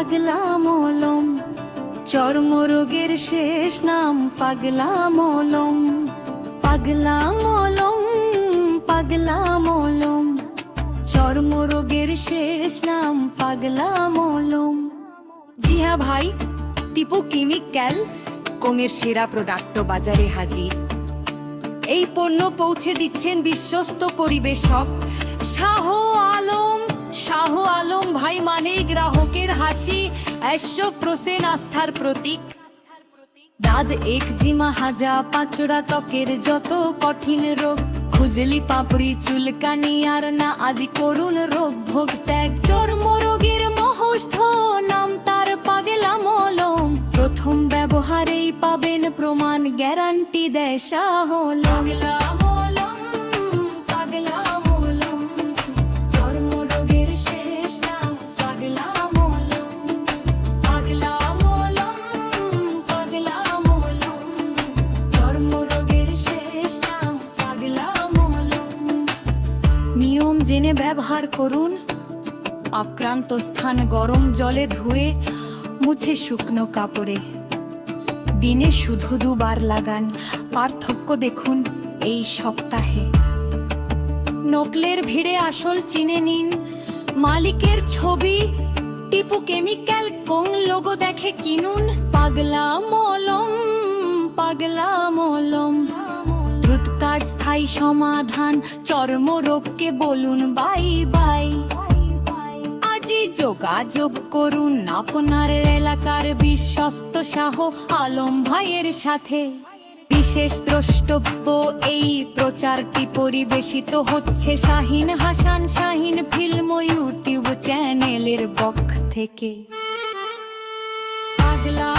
পাগলা মলম, চর্মরোগের শেষ নাম পাগলা মলম। পাগলা মলম, পাগলা মলম, চর্মরোগের শেষ নাম পাগলা মলম। জি হ্যাঁ ভাই, টিপু কেমিক্যাল কোঙের সেরা প্রোডাক্ট বাজারে হাজির। এই পণ্য পৌঁছে দিচ্ছেন বিশ্বস্ত পরিবেশক শাহ আলম। শাহ আলম ভাই মানে গ্রাহকের হাসি, 100% আস্থার প্রতীক। দাঁত একজিমা, হাজা, পাঁচড়া, ত্বকের যত কঠিন রোগ, খুজলি, পাপড়ি, চুলকানি আর না আজি করুন রোগ ভোগ ত্যাগ। চর্মরোগের মহৌষধ নাম তার পাগলা মলম, প্রথম ব্যবহারেই পাবেন প্রমাণ, গ্যারান্টি দেয় শাহ আলম। পাগলা মলম, চর্মরোগের শেষ নাম পাগলা মলম। পাগলা মলম, পাগলা মলম, চর্মরোগের শেষ নাম পাগলা মলম। নিয়ম জেনে ব্যবহার করুন। আক্রান্ত স্থান গরম জলে ধুয়ে মুছে শুকনো কাপড়ে দিনে শুধু 2 বার লাগান। পার্থক্য দেখুন এই সপ্তাহে। নকলের ভিড়ে আসল চিনে নিন, মালিকের ছবি, টিপু কেমিক্যাল কোং লোগো দেখে কিনুন। পাগলা মলম, পাগলা মলম, দ্রুত কাজ, স্থায়ী সমাধান, চর্মরোগকে বলুন বাই বাই। আজই যোগাযোগ করুন আপনার এলাকার বিশ্বস্ত শাহ আলম ভাইয়ের সাথে। বিশেষ দ্রষ্টব্য, এই প্রচারটি পরিবেশিত হচ্ছে শাহিন হাসান শাহিন ফিল্ম ইউটিউব চ্যানেলের পক্ষ থেকে। পাগলা